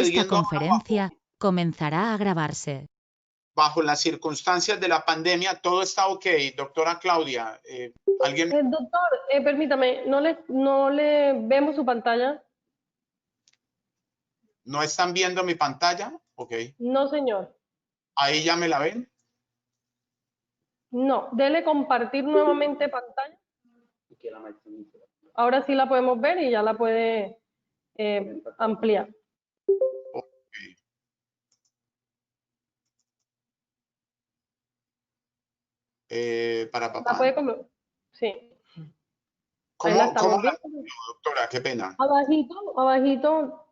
Esta sucediendo ahora conferencia comenzará a grabarse. bajo las circunstancias de la pandemia, todo está ok, doctora Claudia. ¿Alguien Doctor, permítame, no le vemos su pantalla? no están viendo mi pantalla? Ok. No, señor. Ahí ya me la ven. No, dele compartir nuevamente pantalla. Ahora sí la podemos ver y ya la puede ampliar. Ok. Para ¿La papá. puede sí. Ahí la ¿Cómo estamos la viendo. doctora? Qué pena. Abajito,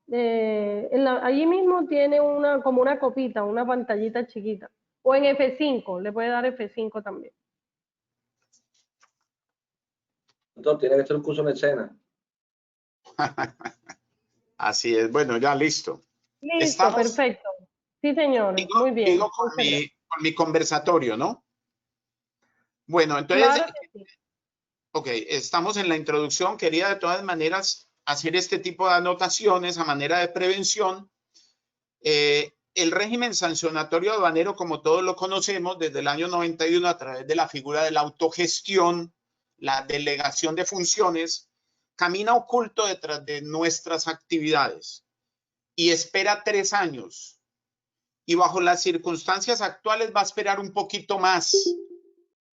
allí mismo tiene como una copita, una pantallita chiquita. O en F5, le puede dar F5 también. Doctor, tiene que estar un curso en escena. Así es. Bueno, ya listo. Listo, perfecto. Sí, señor. Muy bien. Digo con mi conversatorio, ¿no? Bueno, entonces, Claro que sí. ok, estamos en la introducción. Quería de todas maneras hacer este tipo de anotaciones a manera de prevención. El régimen sancionatorio aduanero, como todos lo conocemos, desde el año 91 a través de la figura de la autogestión, la delegación de funciones, camina oculto detrás de nuestras actividades y espera 3 años. Y bajo las circunstancias actuales va a esperar un poquito más,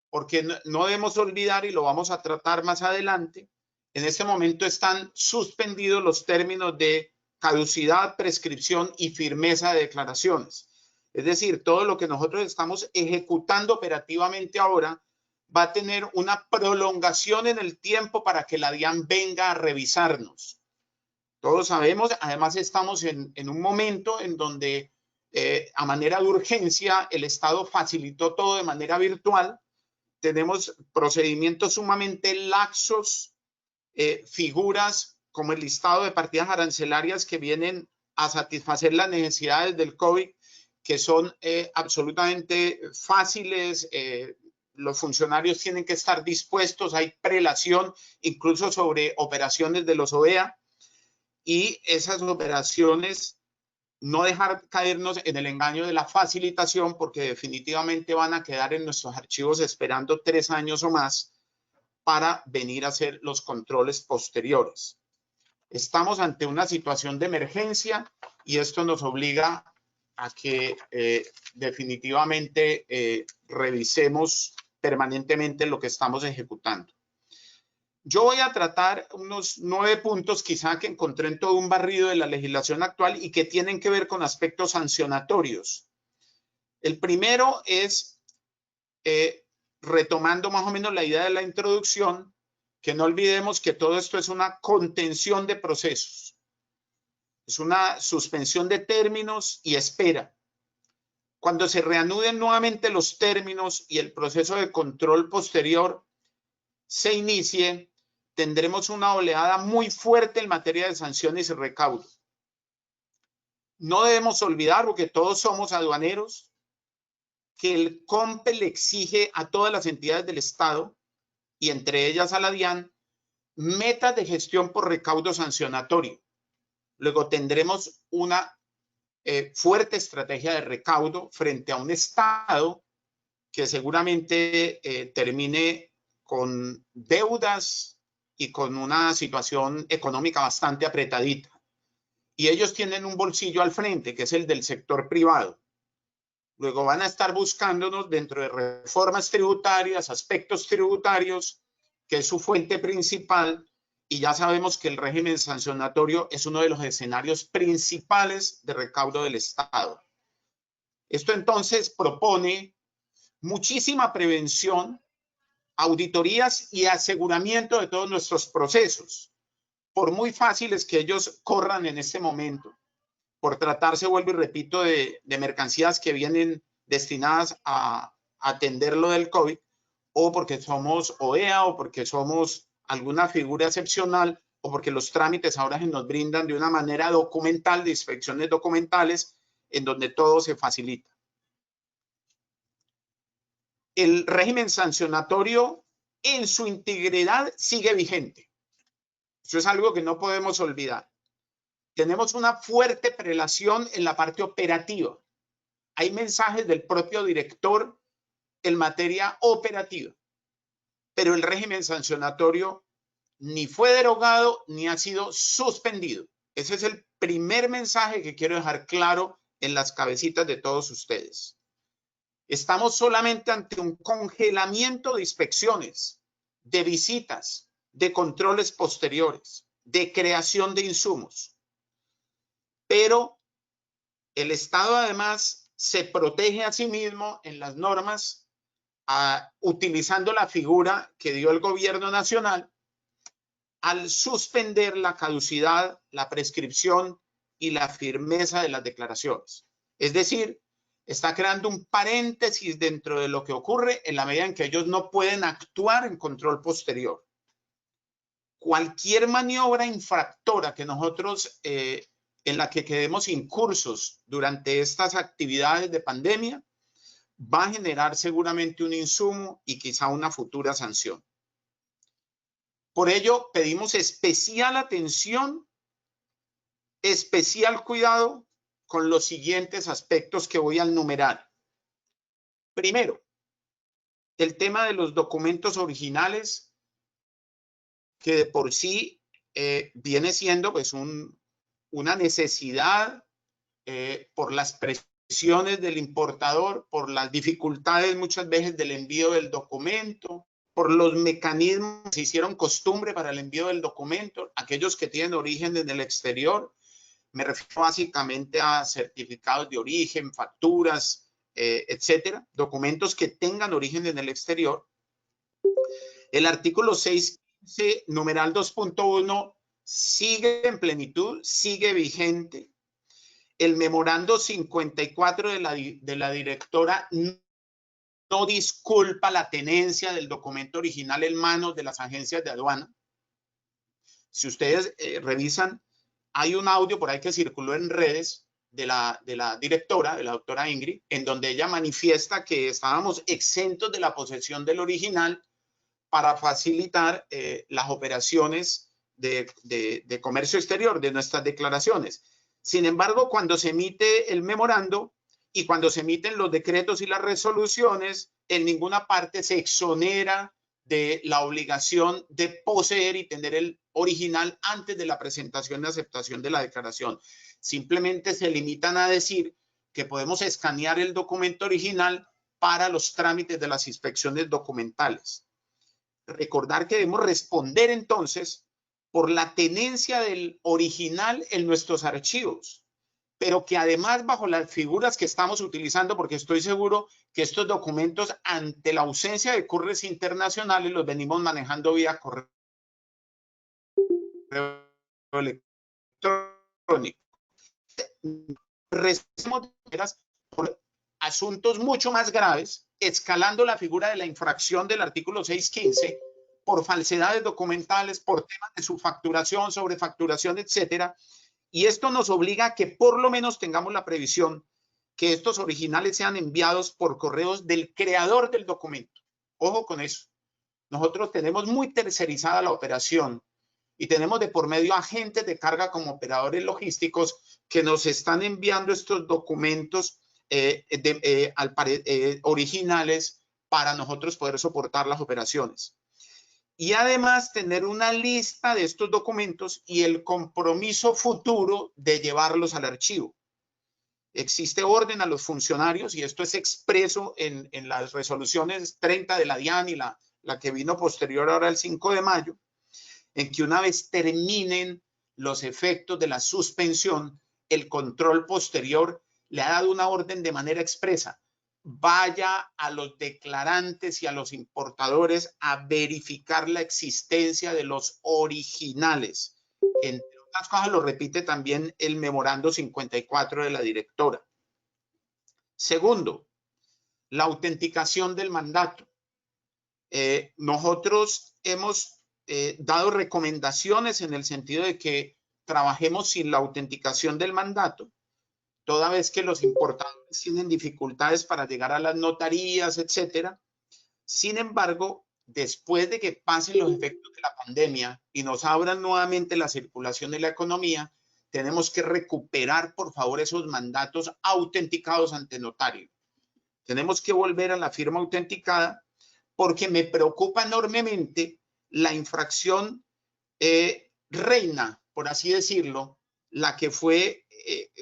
porque no debemos olvidar, y lo vamos a tratar más adelante, en este momento están suspendidos los términos de caducidad, prescripción y firmeza de declaraciones. Es decir, todo lo que nosotros estamos ejecutando operativamente ahora va a tener una prolongación en el tiempo para que la DIAN venga a revisarnos. Todos sabemos, además estamos en un momento en donde a manera de urgencia el Estado facilitó todo de manera virtual. Tenemos procedimientos sumamente laxos, figuras como el listado de partidas arancelarias que vienen a satisfacer las necesidades del COVID, que son absolutamente fáciles. Los funcionarios tienen que estar dispuestos, hay prelación incluso sobre operaciones de los OEA, y esas operaciones no dejar caernos en el engaño de la facilitación, porque definitivamente van a quedar en nuestros archivos esperando 3 años o más para venir a hacer los controles posteriores. Estamos ante una situación de emergencia y esto nos obliga a que definitivamente revisemos permanentemente lo que estamos ejecutando. Yo voy a tratar unos 9 puntos quizá que encontré en todo un barrido de la legislación actual y que tienen que ver con aspectos sancionatorios. El primero es, retomando más o menos la idea de la introducción, que no olvidemos que todo esto es una contención de procesos. Es una suspensión de términos y espera. Cuando se reanuden nuevamente los términos y el proceso de control posterior se inicie, tendremos una oleada muy fuerte en materia de sanciones y recaudo. No debemos olvidar, porque todos somos aduaneros, que el COMPE le exige a todas las entidades del Estado, y entre ellas a la DIAN, metas de gestión por recaudo sancionatorio. Luego tendremos una fuerte estrategia de recaudo frente a un Estado que seguramente termine con deudas y con una situación económica bastante apretadita. Y ellos tienen un bolsillo al frente, que es el del sector privado. Luego van a estar buscándonos dentro de reformas tributarias, aspectos tributarios, que es su fuente principal, y ya sabemos que el régimen sancionatorio es uno de los escenarios principales de recaudo del Estado. Esto entonces propone muchísima prevención, auditorías y aseguramiento de todos nuestros procesos, por muy fáciles que ellos corran en este momento, por tratarse, vuelvo y repito, de mercancías que vienen destinadas a atender lo del COVID, o porque somos OEA, o porque somos alguna figura excepcional, o porque los trámites ahora se nos brindan de una manera documental, de inspecciones documentales, en donde todo se facilita. El régimen sancionatorio en su integridad sigue vigente. Eso es algo que no podemos olvidar. tenemos una fuerte prelación en la parte operativa. Hay mensajes del propio director en materia operativa, pero el régimen sancionatorio ni fue derogado ni ha sido suspendido. Ese es el primer mensaje que quiero dejar claro en las cabecitas de todos ustedes. Estamos solamente ante un congelamiento de inspecciones, de visitas, de controles posteriores, de creación de insumos. Pero el Estado además se protege a sí mismo en las normas utilizando la figura que dio el gobierno nacional al suspender la caducidad, la prescripción y la firmeza de las declaraciones. Es decir, está creando un paréntesis dentro de lo que ocurre en la medida en que ellos no pueden actuar en control posterior. Cualquier maniobra infractora que nosotros, en la que quedemos incursos durante estas actividades de pandemia, va a generar seguramente un insumo y quizá una futura sanción. Por ello, pedimos especial atención, especial cuidado con los siguientes aspectos que voy a enumerar. Primero, el tema de los documentos originales, que de por sí viene siendo pues una necesidad por las presiones del importador, por las dificultades muchas veces del envío del documento, por los mecanismos que se hicieron costumbre para el envío del documento, aquellos que tienen origen en el exterior. Me refiero básicamente a certificados de origen, facturas, etcétera, documentos que tengan origen en el exterior. El artículo 615, numeral 2.1, sigue en plenitud, sigue vigente. El memorando 54 de la directora no disculpa la tenencia del documento original en manos de las agencias de aduana. Si ustedes revisan, hay un audio por ahí que circuló en redes de la directora, de la doctora Ingrid, en donde ella manifiesta que estábamos exentos de la posesión del original para facilitar las operaciones de comercio exterior, de nuestras declaraciones. Sin embargo, cuando se emite el memorando y cuando se emiten los decretos y las resoluciones, en ninguna parte se exonera de la obligación de poseer y tener el original antes de la presentación y aceptación de la declaración. Simplemente se limitan a decir que podemos escanear el documento original para los trámites de las inspecciones documentales. Recordar que debemos responder entonces por la tenencia del original en nuestros archivos, pero que además bajo las figuras que estamos utilizando, porque estoy seguro que estos documentos ante la ausencia de curres internacionales los venimos manejando vía correo electrónico. Recibimos por asuntos mucho más graves, escalando la figura de la infracción del artículo 615, por falsedades documentales, por temas de subfacturación, sobrefacturación, etcétera. Y esto nos obliga a que por lo menos tengamos la previsión que estos originales sean enviados por correos del creador del documento. Ojo con eso. Nosotros tenemos muy tercerizada la operación y tenemos de por medio agentes de carga como operadores logísticos que nos están enviando estos documentos originales para nosotros poder soportar las operaciones. Y además tener una lista de estos documentos y el compromiso futuro de llevarlos al archivo. Existe orden a los funcionarios y esto es expreso en las resoluciones 30 de la DIAN y la que vino posterior ahora el 5 de mayo, en que una vez terminen los efectos de la suspensión, el control posterior le ha dado una orden de manera expresa. Vaya a los declarantes y a los importadores a verificar la existencia de los originales. Entre otras cosas, lo repite también el memorando 54 de la directora. Segundo, la autenticación del mandato. Nosotros hemos dado recomendaciones en el sentido de que trabajemos sin la autenticación del mandato, toda vez que los importadores tienen dificultades para llegar a las notarías, etcétera. Sin embargo, después de que pasen los efectos de la pandemia y nos abran nuevamente la circulación de la economía, tenemos que recuperar, por favor, esos mandatos autenticados ante notario. Tenemos que volver a la firma autenticada porque me preocupa enormemente la infracción reina, por así decirlo, la que fue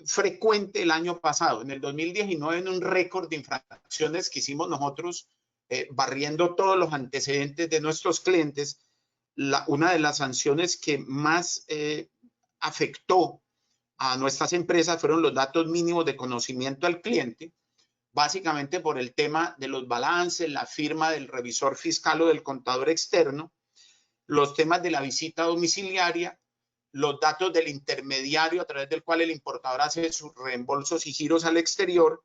frecuente el año pasado. En el 2019, en un récord de infracciones que hicimos nosotros, barriendo todos los antecedentes de nuestros clientes, una de las sanciones que más afectó a nuestras empresas fueron los datos mínimos de conocimiento al cliente, básicamente por el tema de los balances, la firma del revisor fiscal o del contador externo, los temas de la visita domiciliaria, los datos del intermediario a través del cual el importador hace sus reembolsos y giros al exterior,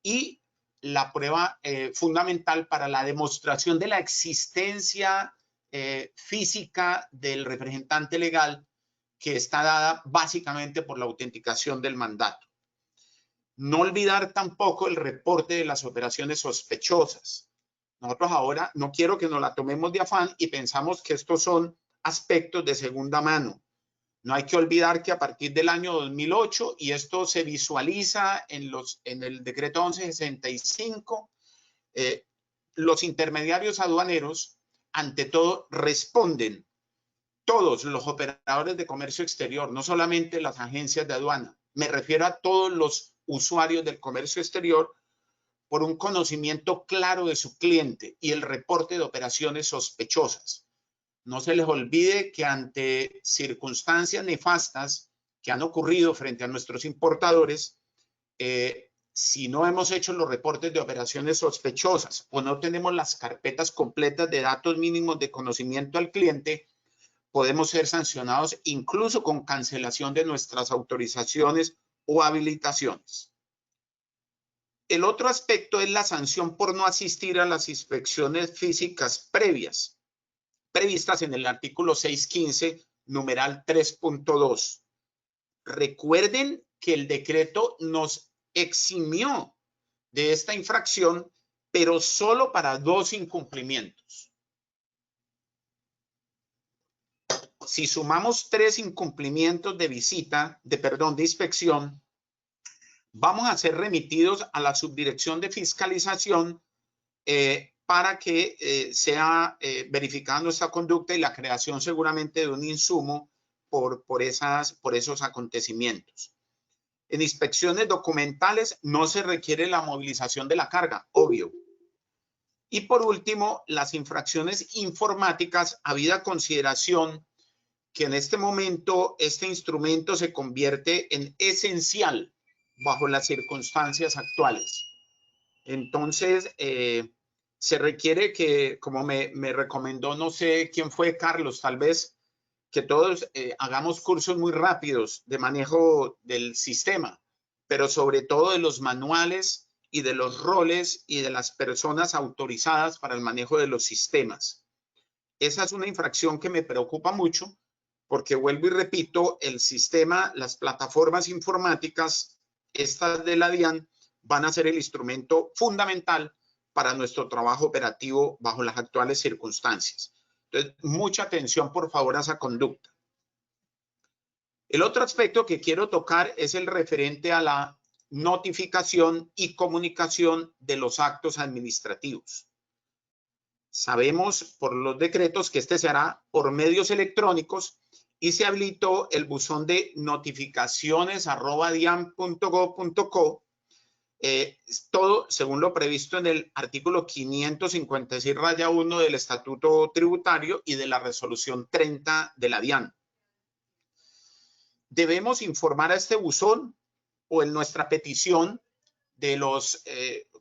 y la prueba fundamental para la demostración de la existencia física del representante legal, que está dada básicamente por la autenticación del mandato. No olvidar tampoco el reporte de las operaciones sospechosas. Nosotros ahora no quiero que nos la tomemos de afán y pensamos que estos son aspectos de segunda mano. No hay que olvidar que a partir del año 2008, y esto se visualiza en el decreto 1165, los intermediarios aduaneros, ante todo, responden, todos los operadores de comercio exterior, no solamente las agencias de aduana, me refiero a todos los usuarios del comercio exterior, por un conocimiento claro de su cliente y el reporte de operaciones sospechosas. No se les olvide que ante circunstancias nefastas que han ocurrido frente a nuestros importadores, si no hemos hecho los reportes de operaciones sospechosas o no tenemos las carpetas completas de datos mínimos de conocimiento al cliente, podemos ser sancionados incluso con cancelación de nuestras autorizaciones o habilitaciones. El otro aspecto es la sanción por no asistir a las inspecciones físicas previstas en el artículo 615, numeral 3.2. Recuerden que el decreto nos eximió de esta infracción, pero solo para 2 incumplimientos. Si sumamos 3 incumplimientos de de inspección, vamos a ser remitidos a la subdirección de fiscalización para que sea verificada nuestra conducta y la creación seguramente de un insumo por esos acontecimientos. En inspecciones documentales no se requiere la movilización de la carga, obvio. Y por último, las infracciones informáticas, habida consideración que en este momento este instrumento se convierte en esencial bajo las circunstancias actuales. Entonces, se requiere que, como me recomendó, no sé quién fue, Carlos, tal vez, que todos hagamos cursos muy rápidos de manejo del sistema, pero sobre todo de los manuales y de los roles y de las personas autorizadas para el manejo de los sistemas. Esa es una infracción que me preocupa mucho porque, vuelvo y repito, el sistema, las plataformas informáticas, estas de la DIAN, van a ser el instrumento fundamental para nuestro trabajo operativo bajo las actuales circunstancias. Entonces, mucha atención, por favor, a esa conducta. El otro aspecto que quiero tocar es el referente a la notificación y comunicación de los actos administrativos. Sabemos por los decretos que este se hará por medios electrónicos y se habilitó el buzón de notificaciones@dian.gov.co, todo según lo previsto en el artículo 556-1 del Estatuto Tributario y de la resolución 30 de la DIAN. Debemos informar a este buzón o en nuestra petición de los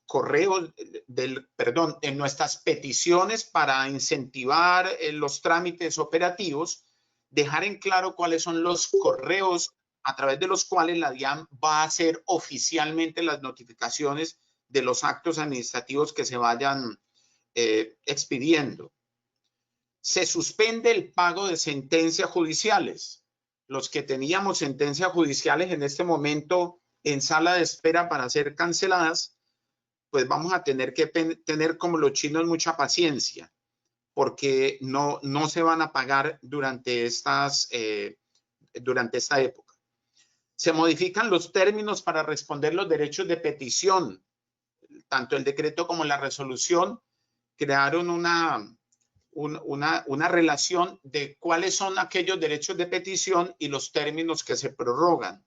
correos, en nuestras peticiones para incentivar los trámites operativos, dejar en claro cuáles son los correos a través de los cuales la DIAN va a hacer oficialmente las notificaciones de los actos administrativos que se vayan expidiendo. Se suspende el pago de sentencias judiciales. Los que teníamos sentencias judiciales en este momento en sala de espera para ser canceladas, pues vamos a tener que tener como los chinos mucha paciencia, porque no se van a pagar durante esta época. Se modifican los términos para responder los derechos de petición. Tanto el decreto como la resolución crearon una relación de cuáles son aquellos derechos de petición y los términos que se prorrogan.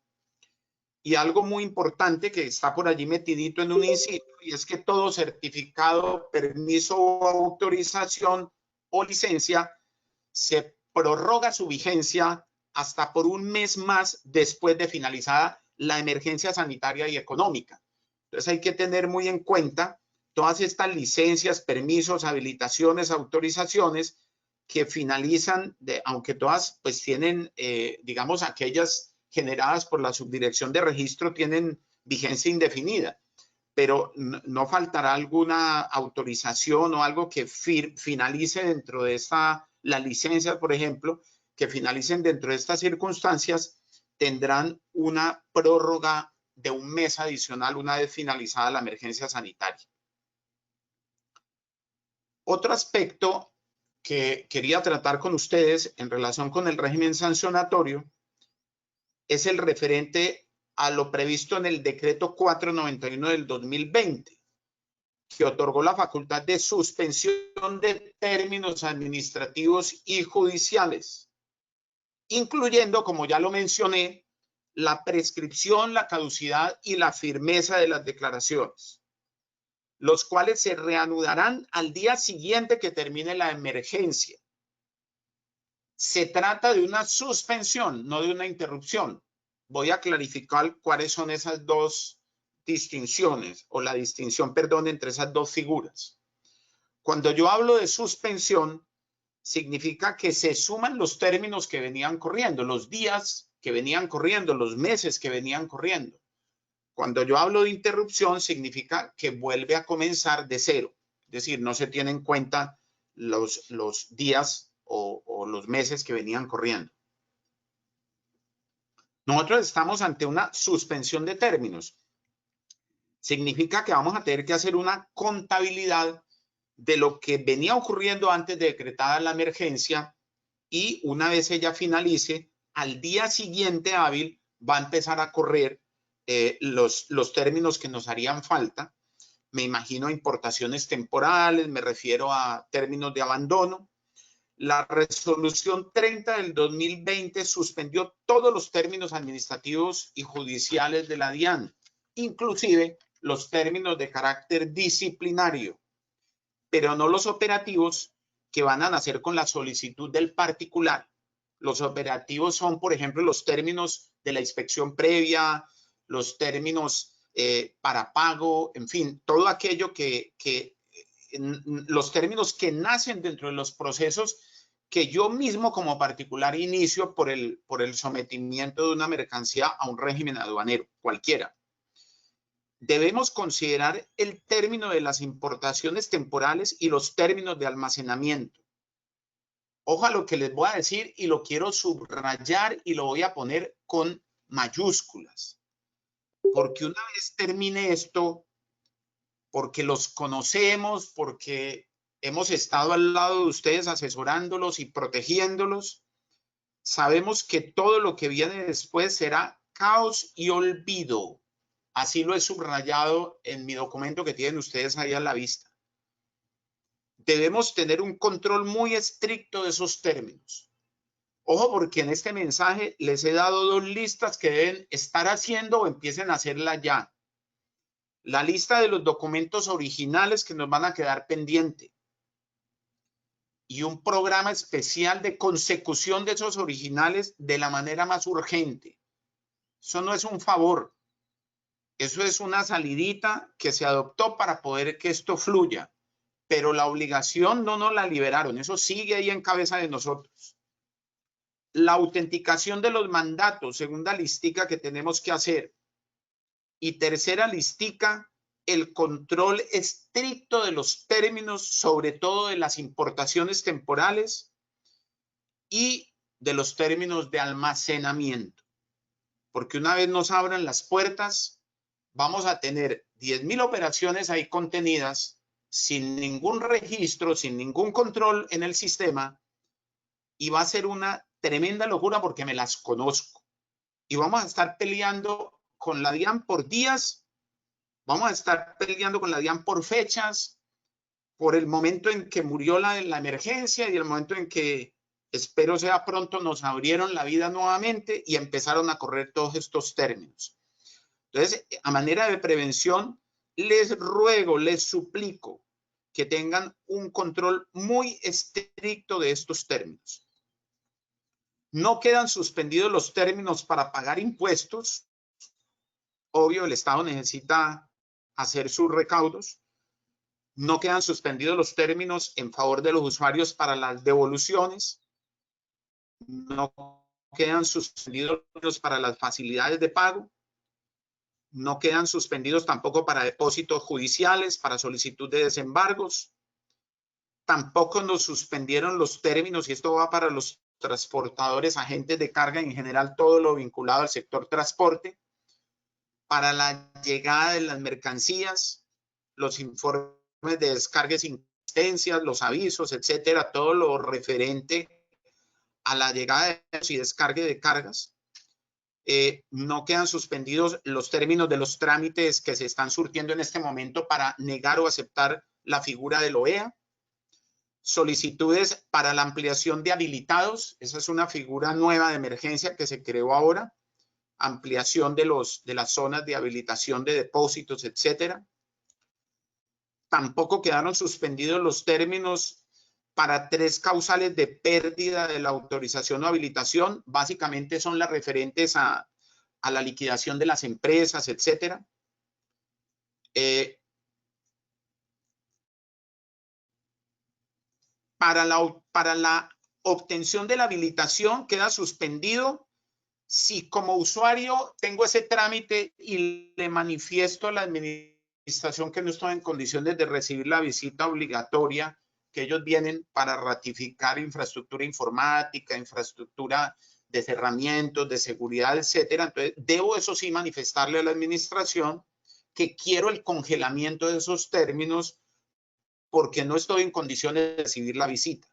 Y algo muy importante que está por allí metidito en un inciso, y es que todo certificado, permiso o autorización o licencia se prorroga su vigencia hasta por un mes más después de finalizada la emergencia sanitaria y económica. Entonces hay que tener muy en cuenta todas estas licencias, permisos, habilitaciones, autorizaciones que finalizan, aunque todas pues tienen, digamos, aquellas generadas por la subdirección de registro tienen vigencia indefinida, pero no faltará alguna autorización o algo que finalice dentro de las licencias, por ejemplo, que finalicen dentro de estas circunstancias, tendrán una prórroga de un mes adicional una vez finalizada la emergencia sanitaria. Otro aspecto que quería tratar con ustedes en relación con el régimen sancionatorio es el referente a lo previsto en el decreto 491 del 2020, que otorgó la facultad de suspensión de términos administrativos y judiciales, incluyendo, como ya lo mencioné, la prescripción, la caducidad y la firmeza de las declaraciones, los cuales se reanudarán al día siguiente que termine la emergencia. Se trata de una suspensión, no de una interrupción. Voy a clarificar cuáles son esas dos distinciones, o la distinción, perdón, entre esas dos figuras. Cuando yo hablo de suspensión, significa que se suman los términos que venían corriendo, los días que venían corriendo, los meses que venían corriendo. Cuando yo hablo de interrupción, significa que vuelve a comenzar de cero. Es decir, no se tienen en cuenta los días o los meses que venían corriendo. Nosotros estamos ante una suspensión de términos. Significa que vamos a tener que hacer una contabilidad de lo que venía ocurriendo antes de decretada la emergencia, y una vez ella finalice, al día siguiente hábil va a empezar a correr los términos que nos harían falta. Me imagino importaciones temporales, me refiero a términos de abandono. La resolución 30 del 2020 suspendió todos los términos administrativos y judiciales de la DIAN, inclusive los términos de carácter disciplinario, pero no los operativos que van a nacer con la solicitud del particular. Los operativos son, por ejemplo, los términos de la inspección previa, los términos para pago, en fin, todo aquello los términos que nacen dentro de los procesos que yo mismo como particular inicio por el sometimiento de una mercancía a un régimen aduanero, cualquiera. Debemos considerar el término de las importaciones temporales y los términos de almacenamiento. Ojo a lo que les voy a decir, y lo quiero subrayar y lo voy a poner con mayúsculas. Porque una vez termine esto, porque los conocemos, porque hemos estado al lado de ustedes asesorándolos y protegiéndolos, sabemos que todo lo que viene después será caos y olvido. Así lo he subrayado en mi documento que tienen ustedes ahí a la vista. Debemos tener un control muy estricto de esos términos. Ojo, porque en este mensaje les he dado dos listas que deben estar haciendo o empiecen a hacerla ya. La lista de los documentos originales que nos van a quedar pendientes y un programa especial de consecución de esos originales de la manera más urgente. Eso no es un favor. Eso es una salidita que se adoptó para poder que esto fluya, pero la obligación no nos la liberaron. Eso sigue ahí en cabeza de nosotros. La autenticación de los mandatos, segunda listica que tenemos que hacer. Y tercera listica, el control estricto de los términos, sobre todo de las importaciones temporales y de los términos de almacenamiento. Porque una vez nos abran las puertas, vamos a tener 10.000 operaciones ahí contenidas sin ningún registro, sin ningún control en el sistema, y va a ser una tremenda locura porque me las conozco. y vamos a estar peleando con la DIAN por días, vamos a estar peleando con la DIAN por fechas, por el momento en que murió la emergencia y el momento en que, espero sea pronto, nos abrieron la vida nuevamente y empezaron a correr todos estos términos. Entonces, a manera de prevención, les ruego, les suplico que tengan un control muy estricto de estos términos. No quedan suspendidos los términos para pagar impuestos. Obvio, el Estado necesita hacer sus recaudos. No quedan suspendidos los términos en favor de los usuarios para las devoluciones. No quedan suspendidos para las facilidades de pago. No quedan suspendidos tampoco para depósitos judiciales, para solicitud de desembargos. Tampoco nos suspendieron los términos, y esto va para los transportadores, agentes de carga, en general todo lo vinculado al sector transporte, para la llegada de las mercancías, los informes de descargas y insistencias, los avisos, etcétera, todo lo referente a la llegada y descarga de cargas. No quedan suspendidos los términos de los trámites que se están surtiendo en este momento para negar o aceptar la figura del OEA. Solicitudes para la ampliación de habilitados, esa es una figura nueva de emergencia que se creó ahora, ampliación de las zonas de habilitación de depósitos, etcétera. Tampoco quedaron suspendidos los términos para 3 causales de pérdida de la autorización o habilitación, básicamente son las referentes a la liquidación de las empresas, etcétera. Para la obtención de la habilitación queda suspendido si como usuario tengo ese trámite y le manifiesto a la administración que no estoy en condiciones de recibir la visita obligatoria, que ellos vienen para ratificar infraestructura informática, infraestructura de cerramientos, de seguridad, etcétera. Entonces, debo eso sí manifestarle a la administración que quiero el congelamiento de esos términos porque no estoy en condiciones de recibir la visita.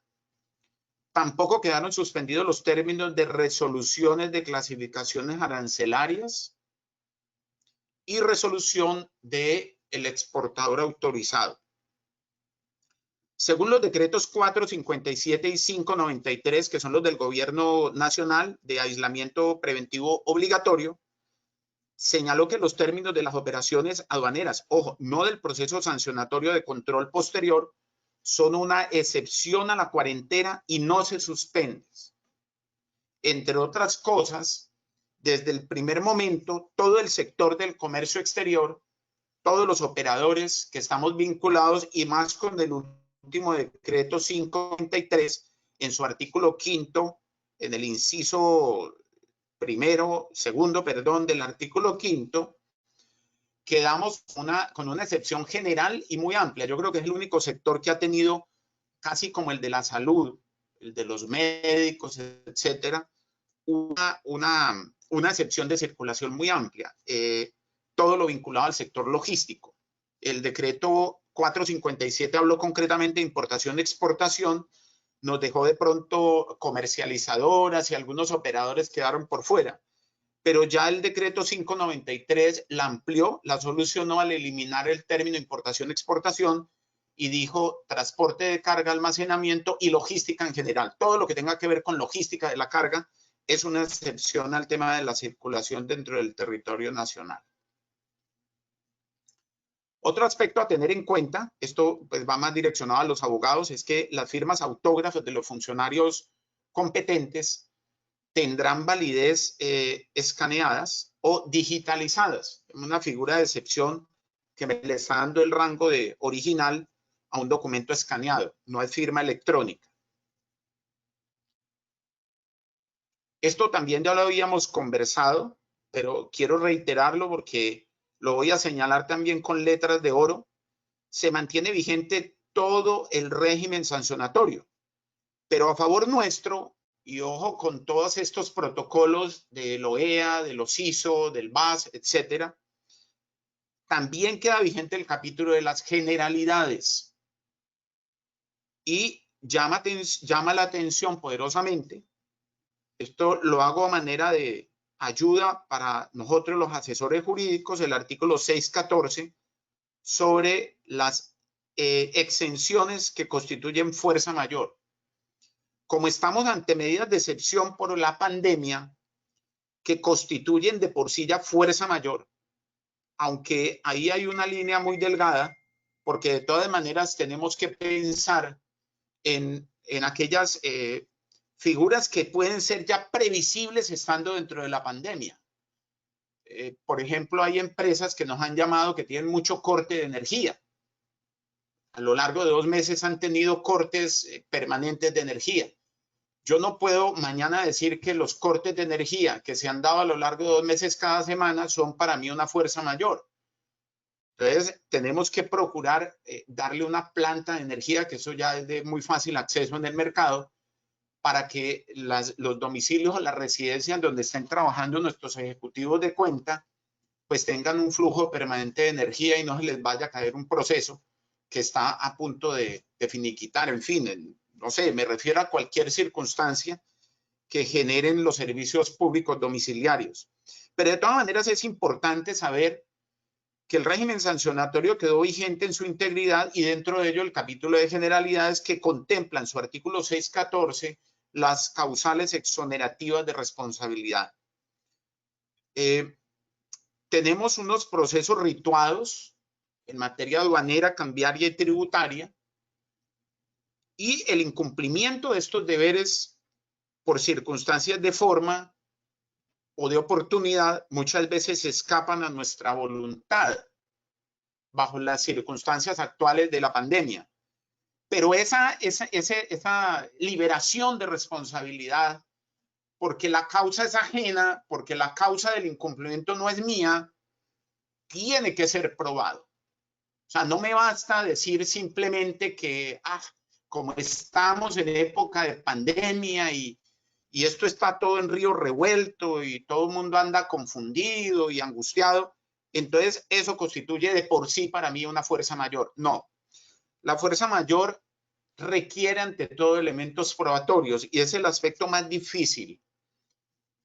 Tampoco quedaron suspendidos los términos de resoluciones de clasificaciones arancelarias y resolución del exportador autorizado. Según los decretos 457 y 593, que son los del Gobierno Nacional de aislamiento preventivo obligatorio, señaló que los términos de las operaciones aduaneras, ojo, no del proceso sancionatorio de control posterior, son una excepción a la cuarentena y no se suspenden. Entre otras cosas, desde el primer momento, todo el sector del comercio exterior, todos los operadores que estamos vinculados y más con el último decreto 593, en su artículo 5, en el inciso segundo, del artículo 5, quedamos con una excepción general y muy amplia. Yo creo que es el único sector que ha tenido, casi como el de la salud, el de los médicos, etcétera, una excepción de circulación muy amplia. Todo lo vinculado al sector logístico. El decreto 457 habló concretamente de importación y exportación, nos dejó de pronto comercializadoras y algunos operadores quedaron por fuera. Pero ya el decreto 593 la amplió, la solucionó al eliminar el término importación-exportación y dijo transporte de carga, almacenamiento y logística en general. Todo lo que tenga que ver con logística de la carga es una excepción al tema de la circulación dentro del territorio nacional. Otro aspecto a tener en cuenta, esto pues va más direccionado a los abogados, es que las firmas autógrafas de los funcionarios competentes tendrán validez escaneadas o digitalizadas. Una figura de excepción que me le está dando el rango de original a un documento escaneado, no es firma electrónica. Esto también ya lo habíamos conversado, pero quiero reiterarlo porque lo voy a señalar también con letras de oro. Se mantiene vigente todo el régimen sancionatorio, pero a favor nuestro, y ojo con todos estos protocolos del OEA, de los ISO, del BAS, etcétera, también queda vigente el capítulo de las generalidades. Y llama la atención poderosamente, esto lo hago a manera de ayuda para nosotros los asesores jurídicos el artículo 614 sobre las exenciones que constituyen fuerza mayor. Como estamos ante medidas de excepción por la pandemia que constituyen de por sí ya fuerza mayor, aunque ahí hay una línea muy delgada, porque de todas maneras tenemos que pensar en aquellas figuras que pueden ser ya previsibles estando dentro de la pandemia. Por ejemplo, hay empresas que nos han llamado que tienen mucho corte de energía. A lo largo de 2 meses han tenido cortes permanentes de energía. Yo no puedo mañana decir que los cortes de energía que se han dado a lo largo de 2 meses cada semana son para mí una fuerza mayor. Entonces, tenemos que procurar darle una planta de energía, que eso ya es de muy fácil acceso en el mercado, para que los domicilios o las residencias donde estén trabajando nuestros ejecutivos de cuenta, pues tengan un flujo permanente de energía y no se les vaya a caer un proceso que está a punto de finiquitar. En fin, no sé, me refiero a cualquier circunstancia que generen los servicios públicos domiciliarios. Pero de todas maneras es importante saber que el régimen sancionatorio quedó vigente en su integridad y dentro de ello el capítulo de generalidades que contempla en su artículo 614 las causales exonerativas de responsabilidad. Tenemos unos procesos rituados en materia aduanera, cambiaria y tributaria, y el incumplimiento de estos deberes por circunstancias de forma o de oportunidad muchas veces escapan a nuestra voluntad bajo las circunstancias actuales de la pandemia. Pero esa liberación de responsabilidad, porque la causa es ajena, porque la causa del incumplimiento no es mía, tiene que ser probado. O sea, no me basta decir simplemente que, como estamos en época de pandemia y esto está todo en río revuelto y todo el mundo anda confundido y angustiado, entonces eso constituye de por sí para mí una fuerza mayor. No, la fuerza mayor requiere ante todo elementos probatorios y es el aspecto más difícil.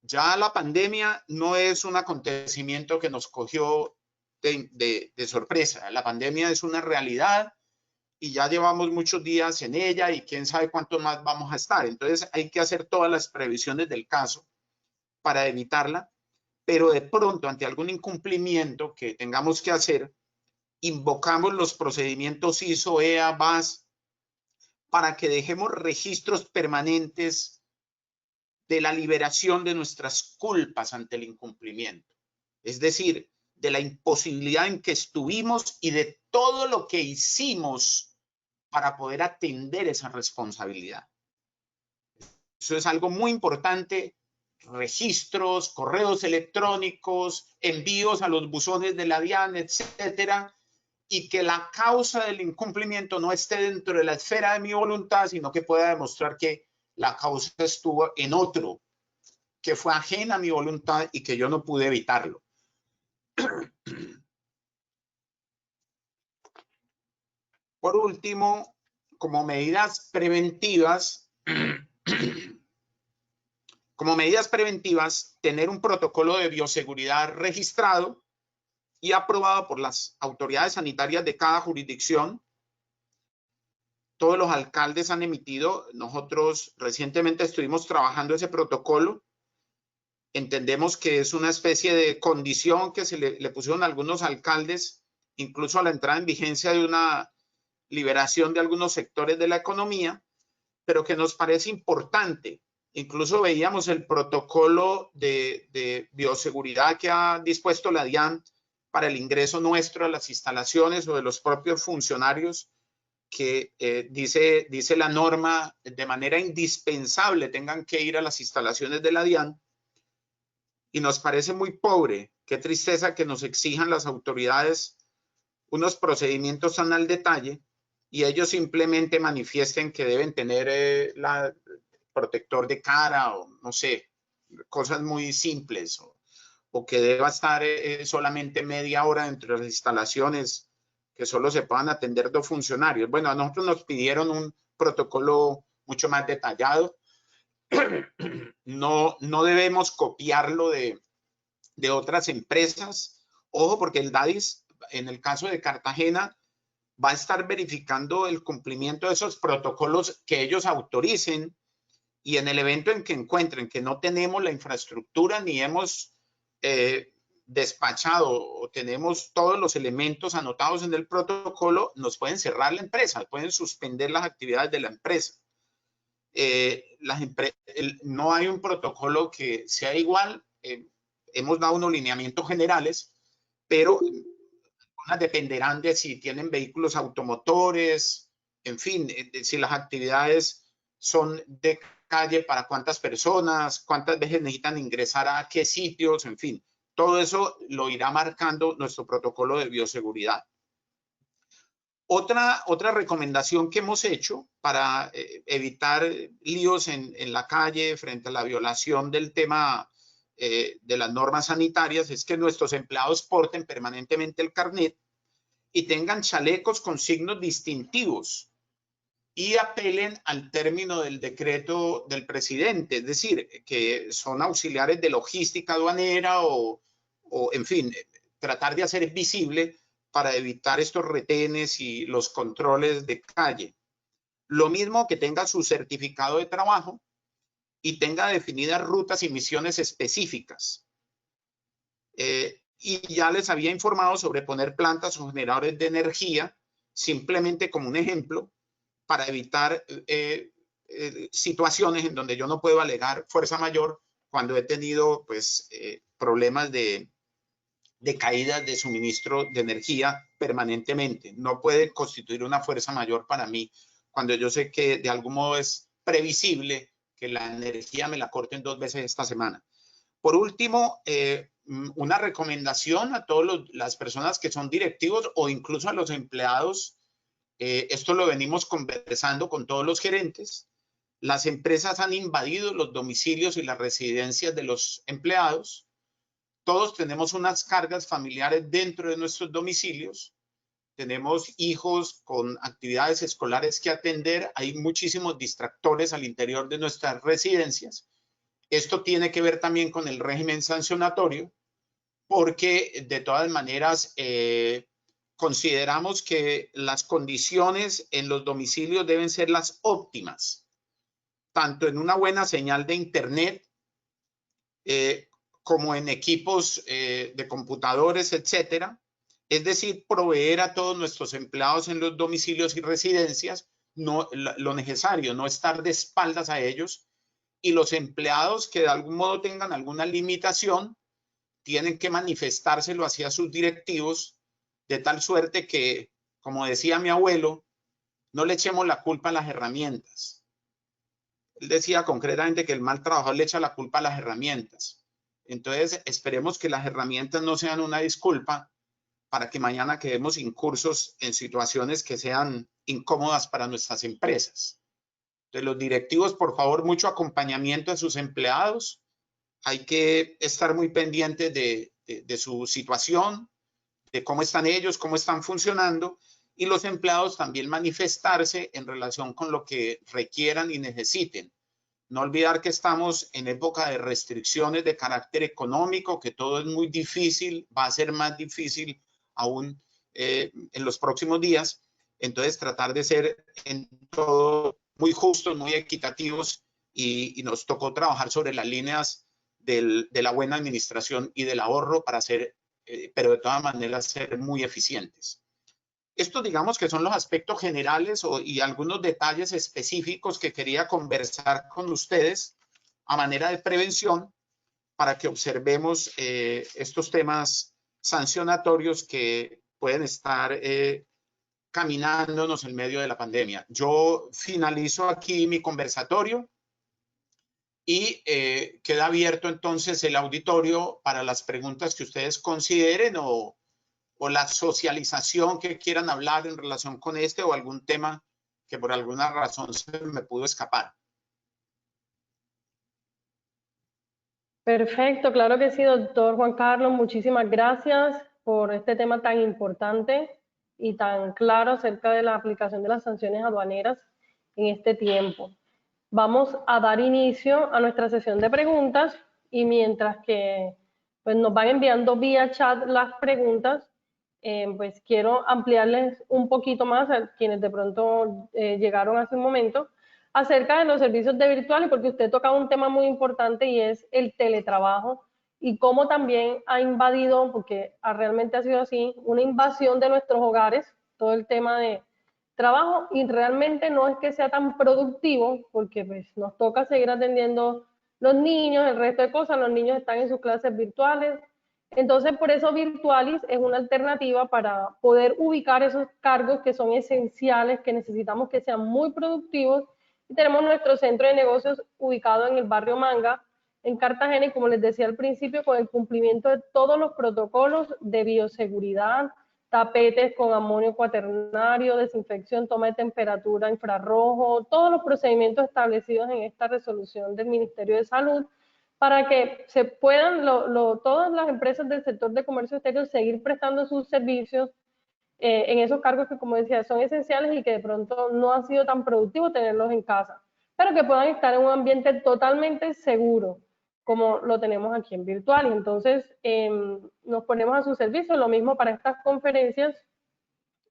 Ya la pandemia no es un acontecimiento que nos cogió de sorpresa. La pandemia es una realidad y ya llevamos muchos días en ella y quién sabe cuánto más vamos a estar. Entonces hay que hacer todas las previsiones del caso para evitarla, pero de pronto ante algún incumplimiento que tengamos que hacer, invocamos los procedimientos ISO, EA, BAS, para que dejemos registros permanentes de la liberación de nuestras culpas ante el incumplimiento. Es decir, de la imposibilidad en que estuvimos y de todo lo que hicimos para poder atender esa responsabilidad. Eso es algo muy importante. Registros, correos electrónicos, envíos a los buzones de la DIAN, etcétera, y que la causa del incumplimiento no esté dentro de la esfera de mi voluntad, sino que pueda demostrar que la causa estuvo en otro, que fue ajena a mi voluntad y que yo no pude evitarlo. Por último, como medidas preventivas, tener un protocolo de bioseguridad registrado y aprobado por las autoridades sanitarias de cada jurisdicción. Todos los alcaldes han emitido. Nosotros recientemente estuvimos trabajando ese protocolo. Entendemos que es una especie de condición que se le pusieron a algunos alcaldes, incluso a la entrada en vigencia de una liberación de algunos sectores de la economía, pero que nos parece importante. Incluso veíamos el protocolo de bioseguridad que ha dispuesto la DIAN para el ingreso nuestro a las instalaciones o de los propios funcionarios, que dice la norma, de manera indispensable tengan que ir a las instalaciones de la DIAN. Y nos parece muy pobre, qué tristeza que nos exijan las autoridades unos procedimientos tan al detalle y ellos simplemente manifiesten que deben tener protector de cara o no sé, cosas muy simples, o que deba estar solamente media hora dentro de las instalaciones, que solo se puedan atender 2 funcionarios. Bueno, a nosotros nos pidieron un protocolo mucho más detallado no debemos copiarlo de otras empresas. Ojo, porque el DADIS, en el caso de Cartagena, va a estar verificando el cumplimiento de esos protocolos que ellos autoricen, y en el evento en que encuentren que no tenemos la infraestructura ni hemos despachado o tenemos todos los elementos anotados en el protocolo, nos pueden cerrar la empresa, pueden suspender las actividades de la empresa. No hay un protocolo que sea igual. Hemos dado unos lineamientos generales, pero dependerán de si tienen vehículos automotores, en fin, si las actividades son de calle, para cuántas personas, cuántas veces necesitan ingresar a qué sitios, en fin. Todo eso lo irá marcando nuestro protocolo de bioseguridad. Otra recomendación que hemos hecho para evitar líos en la calle frente a la violación del tema de las normas sanitarias es que nuestros empleados porten permanentemente el carnet y tengan chalecos con signos distintivos y apelen al término del decreto del presidente, es decir, que son auxiliares de logística aduanera o en fin, tratar de hacer visible para evitar estos retenes y los controles de calle. Lo mismo que tenga su certificado de trabajo y tenga definidas rutas y misiones específicas. Y ya les había informado sobre poner plantas o generadores de energía, simplemente como un ejemplo, para evitar situaciones en donde yo no puedo alegar fuerza mayor cuando he tenido pues, problemas de caídas de suministro de energía permanentemente. No puede constituir una fuerza mayor para mí cuando yo sé que de algún modo es previsible que la energía me la corten 2 veces esta semana. Por último, una recomendación a todas las personas que son directivos o incluso a los empleados. Esto lo venimos conversando con todos los gerentes. Las empresas han invadido los domicilios y las residencias de los empleados. Todos tenemos unas cargas familiares dentro de nuestros domicilios. Tenemos hijos con actividades escolares que atender. Hay muchísimos distractores al interior de nuestras residencias. Esto tiene que ver también con el régimen sancionatorio, porque de todas maneras consideramos que las condiciones en los domicilios deben ser las óptimas, tanto en una buena señal de internet como en equipos de computadores, etcétera. Es decir, proveer a todos nuestros empleados en los domicilios y residencias lo necesario, no estar de espaldas a ellos. Y los empleados que de algún modo tengan alguna limitación tienen que manifestárselo hacia sus directivos, de tal suerte que, como decía mi abuelo, no le echemos la culpa a las herramientas. Él decía concretamente que el mal trabajador le echa la culpa a las herramientas. Entonces, esperemos que las herramientas no sean una disculpa para que mañana quedemos incursos en situaciones que sean incómodas para nuestras empresas. Entonces, los directivos, por favor, mucho acompañamiento a sus empleados. Hay que estar muy pendientes de su situación, de cómo están ellos, cómo están funcionando, y los empleados también manifestarse en relación con lo que requieran y necesiten. No olvidar que estamos en época de restricciones de carácter económico, que todo es muy difícil, va a ser más difícil aún en los próximos días. Entonces, tratar de ser en todo muy justos, muy equitativos, y nos tocó trabajar sobre las líneas de la buena administración y del ahorro para ser, pero de todas maneras, ser muy eficientes. Estos, digamos, que son los aspectos generales y algunos detalles específicos que quería conversar con ustedes a manera de prevención para que observemos estos temas sancionatorios que pueden estar caminándonos en medio de la pandemia. Yo finalizo aquí mi conversatorio y queda abierto entonces el auditorio para las preguntas que ustedes consideren o la socialización que quieran hablar en relación con este o algún tema que por alguna razón se me pudo escapar. Perfecto, claro que sí, doctor Juan Carlos. Muchísimas gracias por este tema tan importante y tan claro acerca de la aplicación de las sanciones aduaneras en este tiempo. vamos a dar inicio a nuestra sesión de preguntas y mientras que pues, nos van enviando vía chat las preguntas, pues quiero ampliarles un poquito más a quienes de pronto llegaron hace un momento acerca de los servicios de virtual, y porque usted toca un tema muy importante y es el teletrabajo y cómo también ha invadido, porque realmente ha sido así, una invasión de nuestros hogares, todo el tema de trabajo, y realmente no es que sea tan productivo porque pues nos toca seguir atendiendo los niños, el resto de cosas, los niños están en sus clases virtuales. Entonces, por eso Virtualis es una alternativa para poder ubicar esos cargos que son esenciales, que necesitamos que sean muy productivos. Y tenemos nuestro centro de negocios ubicado en el barrio Manga, en Cartagena, y como les decía al principio, con el cumplimiento de todos los protocolos de bioseguridad, tapetes con amonio cuaternario, desinfección, toma de temperatura, infrarrojo, todos los procedimientos establecidos en esta resolución del Ministerio de Salud, para que se puedan todas las empresas del sector de comercio exterior seguir prestando sus servicios en esos cargos que, como decía, son esenciales y que de pronto no ha sido tan productivo tenerlos en casa, pero que puedan estar en un ambiente totalmente seguro, como lo tenemos aquí en Virtual. Y entonces nos ponemos a su servicio, lo mismo para estas conferencias,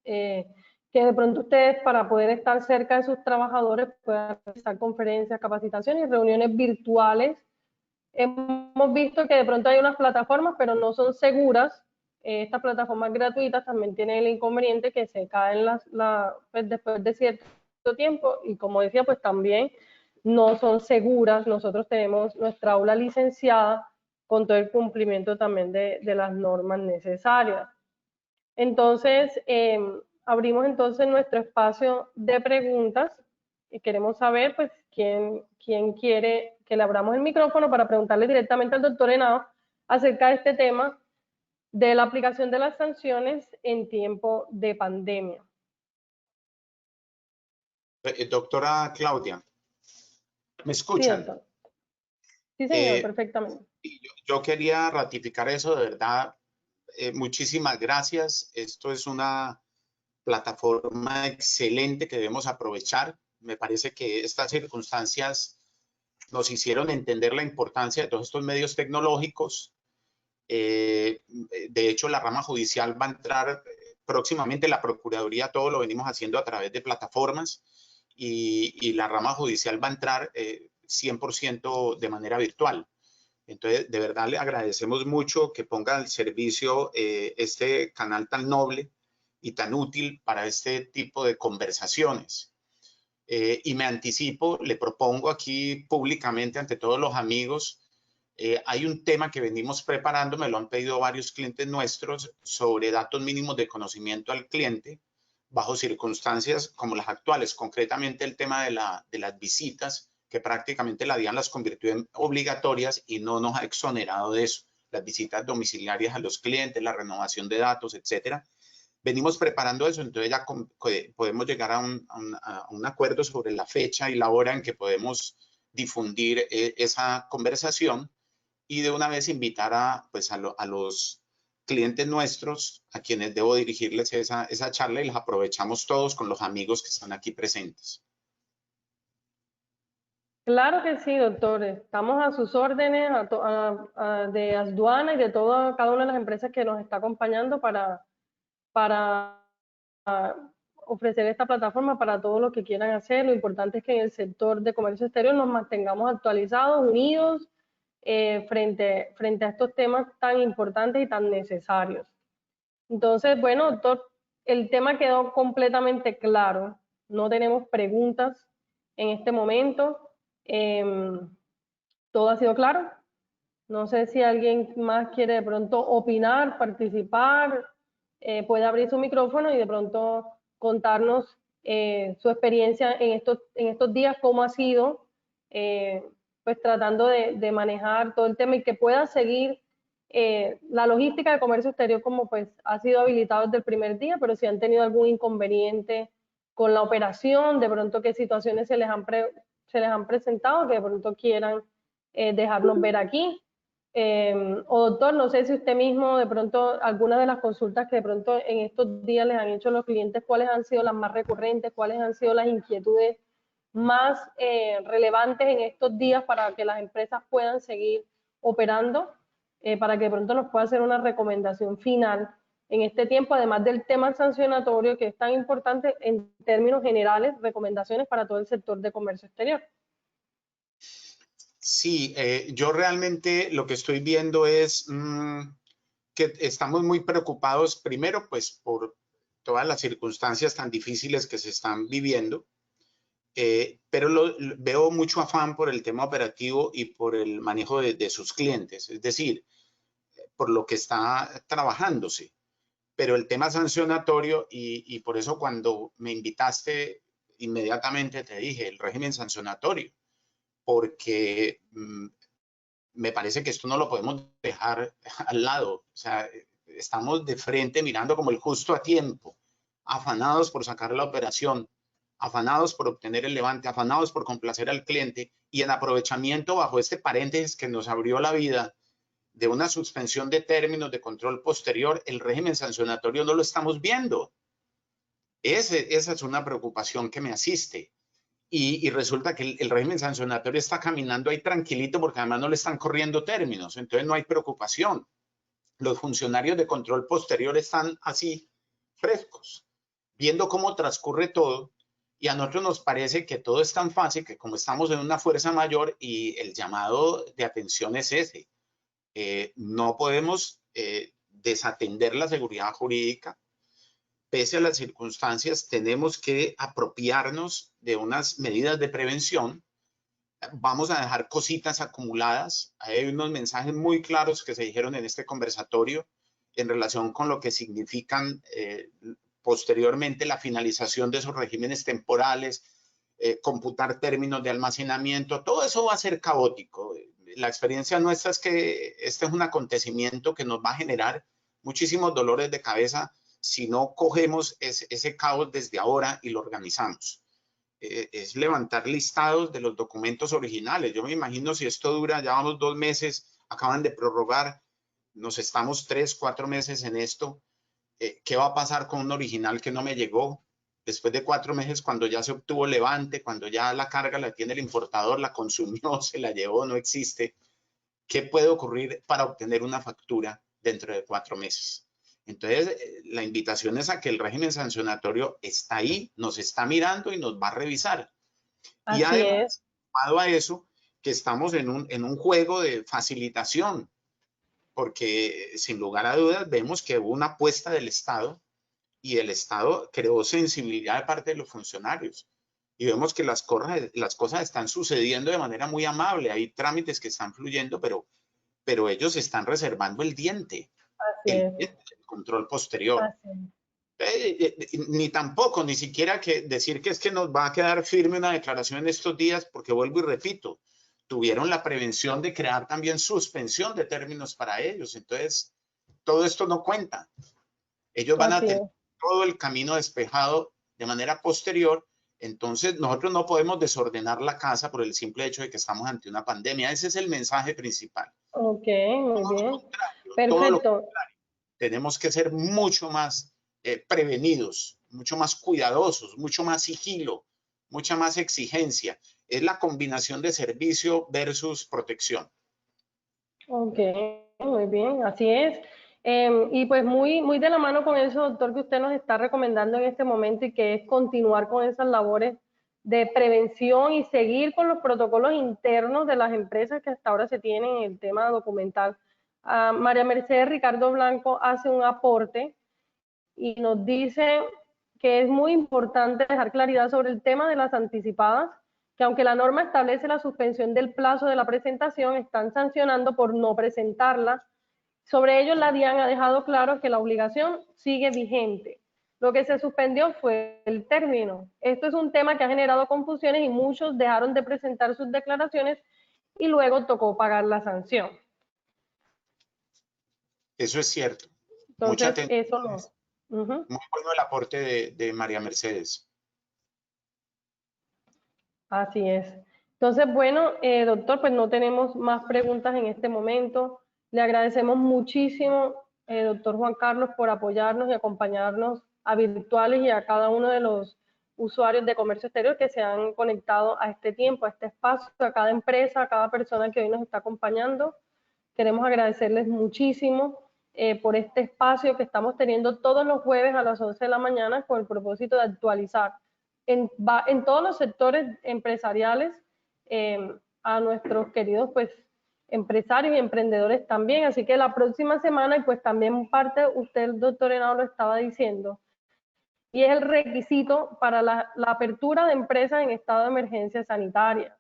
que de pronto ustedes, para poder estar cerca de sus trabajadores, puedan realizar conferencias, capacitaciones y reuniones virtuales. Hemos visto que de pronto hay unas plataformas, pero no son seguras. Estas plataformas gratuitas también tienen el inconveniente que se caen pues después de cierto tiempo, y como decía, pues también no son seguras. Nosotros tenemos nuestra aula licenciada con todo el cumplimiento también de las normas necesarias. Entonces, abrimos entonces nuestro espacio de preguntas y queremos saber, pues, quién quiere que le abramos el micrófono para preguntarle directamente al doctor Henao acerca de este tema de la aplicación de las sanciones en tiempo de pandemia. Doctora Claudia, ¿me escuchan? Sí, señor, perfectamente. Yo quería ratificar eso, de verdad. Muchísimas gracias. Esto es una plataforma excelente que debemos aprovechar. Me parece que estas circunstancias nos hicieron entender la importancia de todos estos medios tecnológicos. De hecho, la rama judicial va a entrar próximamente, la Procuraduría, todo lo venimos haciendo a través de plataformas, y la rama judicial va a entrar 100% de manera virtual. Entonces, de verdad le agradecemos mucho que ponga al servicio este canal tan noble y tan útil para este tipo de conversaciones. Y me anticipo, le propongo aquí públicamente ante todos los amigos, hay un tema que venimos preparando, me lo han pedido varios clientes nuestros, sobre datos mínimos de conocimiento al cliente bajo circunstancias como las actuales, concretamente el tema de las visitas, que prácticamente la DIAN las convirtió en obligatorias y no nos ha exonerado de eso. Las visitas domiciliarias a los clientes, la renovación de datos, etcétera. Venimos preparando eso, entonces ya podemos llegar a un acuerdo sobre la fecha y la hora en que podemos difundir esa conversación, y de una vez invitar a los clientes nuestros, a quienes debo dirigirles esa charla, y las aprovechamos todos con los amigos que están aquí presentes. Claro que sí, doctor. Estamos a sus órdenes, de Asduana y de cada una de las empresas que nos está acompañando para ofrecer esta plataforma para todos los que quieran hacer. Lo importante es que en el sector de comercio exterior nos mantengamos actualizados, unidos, frente a estos temas tan importantes y tan necesarios. Entonces, bueno, doctor, el tema quedó completamente claro. No tenemos preguntas en este momento. Todo ha sido claro. No sé si alguien más quiere de pronto opinar, participar, puede abrir su micrófono y de pronto contarnos su experiencia en estos días, cómo ha sido, pues tratando de manejar todo el tema y que pueda seguir la logística de comercio exterior, como pues ha sido habilitado desde el primer día, pero si han tenido algún inconveniente con la operación, de pronto qué situaciones se les han presentado, que de pronto quieran dejarnos ver aquí. O doctor, no sé si usted mismo de pronto algunas de las consultas que de pronto en estos días les han hecho los clientes, cuáles han sido las más recurrentes, cuáles han sido las inquietudes más relevantes en estos días para que las empresas puedan seguir operando, para que de pronto nos pueda hacer una recomendación final en este tiempo, además del tema sancionatorio, que es tan importante en términos generales, recomendaciones para todo el sector de comercio exterior. Sí, yo realmente lo que estoy viendo es que estamos muy preocupados, primero, pues por todas las circunstancias tan difíciles que se están viviendo, pero veo mucho afán por el tema operativo y por el manejo de sus clientes, es decir, por lo que está trabajándose. Pero el tema sancionatorio, y por eso cuando me invitaste, inmediatamente te dije el régimen sancionatorio, porque me parece que esto no lo podemos dejar al lado. O sea, estamos de frente mirando como el justo a tiempo, afanados por sacar la operación, afanados por obtener el levante, afanados por complacer al cliente y en aprovechamiento bajo este paréntesis que nos abrió la vida de una suspensión de términos de control posterior, el régimen sancionatorio no lo estamos viendo. Esa es una preocupación que me asiste. Y resulta que el régimen sancionatorio está caminando ahí tranquilito porque además no le están corriendo términos, entonces no hay preocupación. Los funcionarios de control posterior están así frescos, viendo cómo transcurre todo, y a nosotros nos parece que todo es tan fácil que como estamos en una fuerza mayor y el llamado de atención es ese, no podemos desatender la seguridad jurídica. Pese a las circunstancias, tenemos que apropiarnos de unas medidas de prevención. Vamos a dejar cositas acumuladas. Hay unos mensajes muy claros que se dijeron en este conversatorio en relación con lo que significan posteriormente la finalización de esos regímenes temporales, computar términos de almacenamiento. Todo eso va a ser caótico. La experiencia nuestra es que este es un acontecimiento que nos va a generar muchísimos dolores de cabeza si no cogemos ese caos desde ahora y lo organizamos. Es levantar listados de los documentos originales. Yo me imagino si esto dura, ya vamos 2 meses, acaban de prorrogar, nos estamos 3, 4 meses en esto. ¿Qué va a pasar con un original que no me llegó? Después de 4 meses, cuando ya se obtuvo levante, cuando ya la carga la tiene el importador, la consumió, se la llevó, no existe. ¿Qué puede ocurrir para obtener una factura dentro de 4 meses? Entonces, la invitación es a que el régimen sancionatorio está ahí, nos está mirando y nos va a revisar. Así y además, es. sumado a eso, que estamos en un juego de facilitación, porque sin lugar a dudas vemos que hubo una apuesta del Estado y el Estado creó sensibilidad de parte de los funcionarios. Y vemos que las cosas están sucediendo de manera muy amable. Hay trámites que están fluyendo, pero ellos están reservando el diente. Así es. El control posterior. Así es. Ni siquiera que decir que es que nos va a quedar firme una declaración en estos días, porque vuelvo y repito, tuvieron la prevención de crear también suspensión de términos para ellos. Entonces, todo esto no cuenta. Ellos van a tener todo el camino despejado de manera posterior. Entonces, nosotros no podemos desordenar la casa por el simple hecho de que estamos ante una pandemia. Ese es el mensaje principal. Ok, muy bien. Todo lo Perfecto. contrario. Tenemos que ser mucho más prevenidos, mucho más cuidadosos, mucho más sigilo, mucha más exigencia. Es la combinación de servicio versus protección. Ok, muy bien, así es. Y pues muy de la mano con eso, doctor, que usted nos está recomendando en este momento y que es continuar con esas labores de prevención y seguir con los protocolos internos de las empresas que hasta ahora se tienen en el tema documental. María Mercedes Ricardo Blanco hace un aporte y nos dice que es muy importante dejar claridad sobre el tema de las anticipadas, que aunque la norma establece la suspensión del plazo de la presentación, están sancionando por no presentarla. Sobre ello, la DIAN ha dejado claro que la obligación sigue vigente. Lo que se suspendió fue el término. Esto es un tema que ha generado confusiones y muchos dejaron de presentar sus declaraciones y luego tocó pagar la sanción. Eso es cierto. Entonces, Mucha atención. eso no. Muy bueno el aporte de María Mercedes. Así es. Entonces, bueno, doctor, pues no tenemos más preguntas en este momento. Le agradecemos muchísimo, doctor Juan Carlos, por apoyarnos y acompañarnos a virtuales y a cada uno de los usuarios de comercio exterior que se han conectado a este tiempo, a este espacio, a cada empresa, a cada persona que hoy nos está acompañando. Queremos agradecerles muchísimo por este espacio que estamos teniendo todos los jueves a las 11 de la mañana con el propósito de actualizar en todos los sectores empresariales a nuestros queridos pues empresarios y emprendedores también. Así que la próxima semana, y pues también parte, usted, el doctor Henao, lo estaba diciendo, y es el requisito para la apertura de empresas en estado de emergencia sanitaria,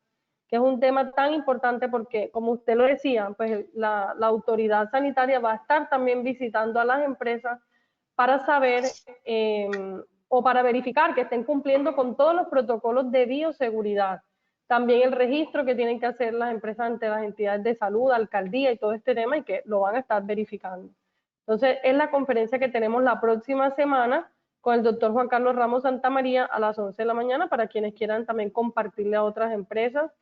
que es un tema tan importante porque, como usted lo decía, pues la autoridad sanitaria va a estar también visitando a las empresas para saber o para verificar que estén cumpliendo con todos los protocolos de bioseguridad. También el registro que tienen que hacer las empresas ante las entidades de salud, alcaldía y todo este tema, y que lo van a estar verificando. Entonces, es la conferencia que tenemos la próxima semana con el doctor Juan Carlos Ramos Santamaría a las 11 de la mañana, para quienes quieran también compartirle a otras empresas.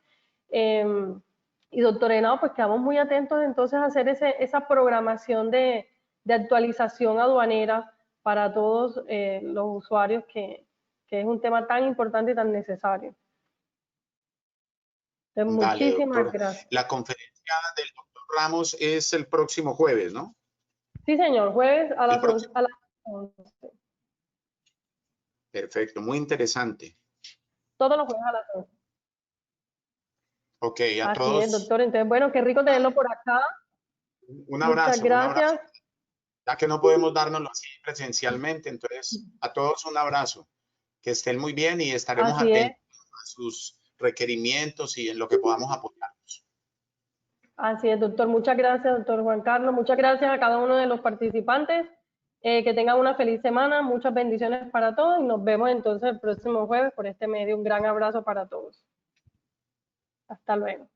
Y doctor Henao, pues quedamos muy atentos entonces a hacer esa programación de actualización aduanera para todos los usuarios, que es un tema tan importante y tan necesario. Entonces, Dale, muchísimas doctor. gracias. La conferencia del doctor Ramos es el próximo jueves, ¿no? Sí, señor, jueves a las El próximo. 11. Perfecto, muy interesante. Todos los jueves a las 11. Ok, a Así todos. es, doctor. Entonces, bueno, qué rico tenerlo por acá. Un abrazo. Muchas gracias. Un abrazo. Ya que no podemos dárnoslo así presencialmente, entonces a todos un abrazo. Que estén muy bien y estaremos Así es. atentos a sus requerimientos y en lo que podamos apoyarlos. Así es, doctor. Muchas gracias, doctor Juan Carlos. Muchas gracias a cada uno de los participantes. Que tengan una feliz semana. Muchas bendiciones para todos y nos vemos entonces el próximo jueves por este medio. Un gran abrazo para todos. Hasta luego.